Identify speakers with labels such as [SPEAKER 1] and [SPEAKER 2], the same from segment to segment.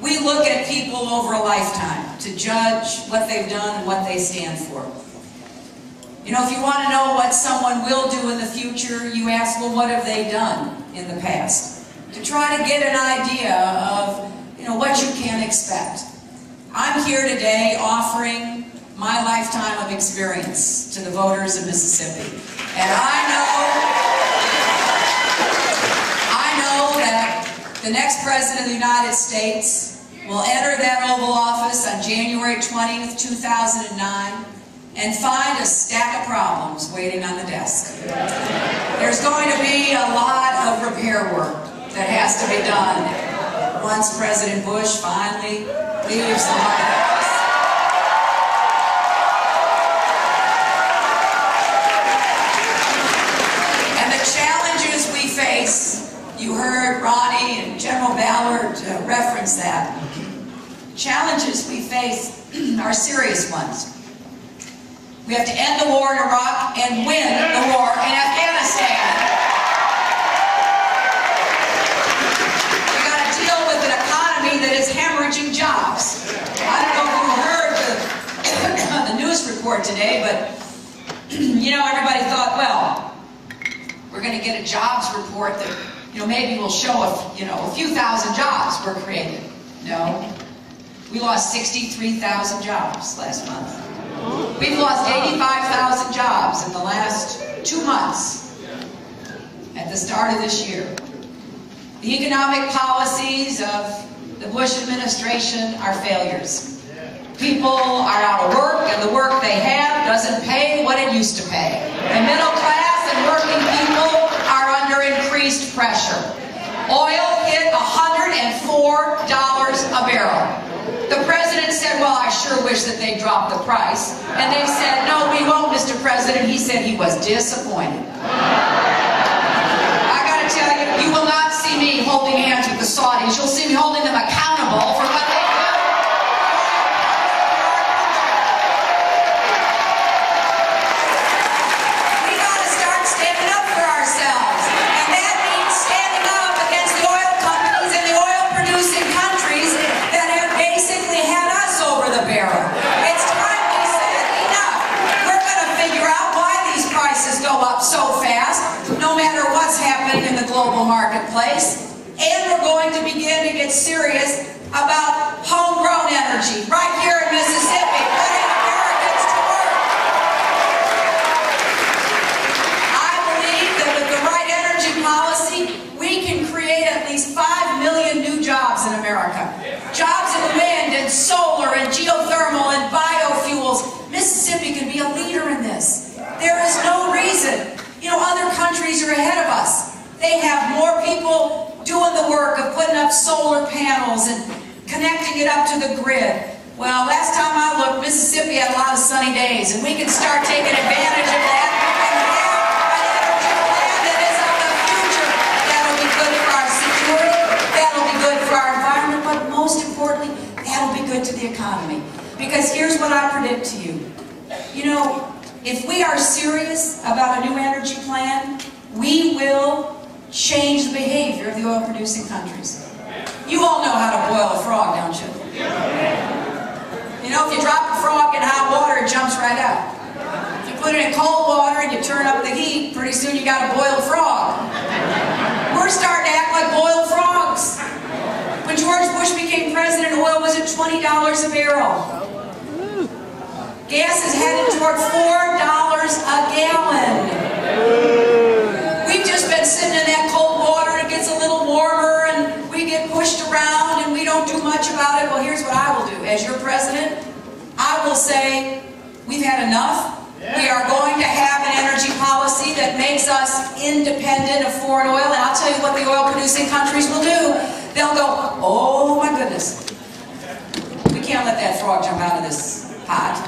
[SPEAKER 1] We look at people over a lifetime to judge what they've done and what they stand for. You know, if you want to know what someone will do in the future, you ask, well, what have they done in the past? To try to get an idea of, what you can expect. I'm here today offering my lifetime of experience to the voters of Mississippi. And I know that the next President of the United States will enter that Oval Office on January 20th, 2009, and find a stack of problems waiting on the desk. There's going to be a lot of repair work that has to be done once President Bush finally leaves the White House. And the challenges we face, you heard Ronnie and General Ballard reference that. Challenges we face are serious ones. We have to end the war in Iraq and win the war in Afghanistan. We got to deal with an economy that is hemorrhaging jobs. I don't know if you heard the news report today, but everybody thought, well, we're going to get a jobs report that maybe will show a few thousand jobs were created. No, we lost 63,000 jobs last month. We've lost 85,000 jobs in the last 2 months at the start of this year. The economic policies of the Bush administration are failures. People are out of work, and the work they have doesn't pay what it used to pay. The middle class and working people are under increased pressure. Oil hit $104 a barrel. The president said, well, I sure wish that they'd drop the price. And they said, no, we won't, Mr. President. He said he was disappointed. I got to tell you, you will not see me holding hands with the Saudis. You'll see me holding them accountable for what they do. We got to start standing up for ourselves. And that means standing up against the oil companies and the oil-producing countries that have basically had us over the barrel. It's time we said enough. We're going to figure out why these prices go up so fast, no matter what's happening in the global marketplace. And we're going to begin to get serious about homegrown energy right here in Mississippi, putting Americans to work. I believe that with the right energy policy, we can create at least 5 million new jobs in America. Jobs in wind and solar and geothermal and biofuels. Mississippi can be a leader in this. There is no reason. Other countries are ahead of us. They have more people doing the work of putting up solar panels and connecting it up to the grid. Well, last time I looked, Mississippi had a lot of sunny days, and we can start taking advantage of that and have an energy plan that is of the future. That'll be good for our security, that'll be good for our environment, but most importantly, that'll be good to the economy. Because here's what I predict to you. If we are serious about a new energy plan, we will change the behavior of the oil-producing countries. You all know how to boil a frog, don't you? If you drop a frog in hot water, it jumps right out. If you put it in cold water and you turn up the heat, pretty soon you got a boiled frog. We're starting to act like boiled frogs. When George Bush became president, oil was at $20 a barrel. Gas is headed toward $4 a gallon. We've just been sitting in that cold water, and it gets a little warmer, and we get pushed around, and we don't do much about it. Well, here's what I will do. As your president, I will say, we've had enough. We are going to have an energy policy that makes us independent of foreign oil, and I'll tell you what the oil-producing countries will do. They'll go, oh my goodness, we can't let that frog jump out of this pot.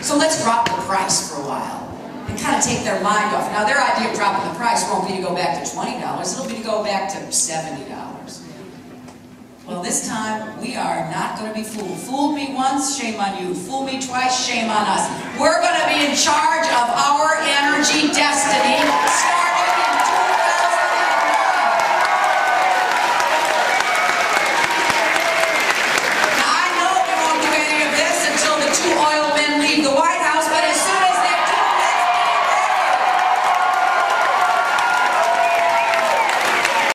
[SPEAKER 1] So let's drop the price for a while and kind of take their mind off. Now, their idea of dropping the price won't be to go back to $20. It'll be to go back to $70. Well, this time, we are not going to be fooled. Fooled me once, shame on you. Fool me twice, shame on us. We're going to be in charge of our energy destiny.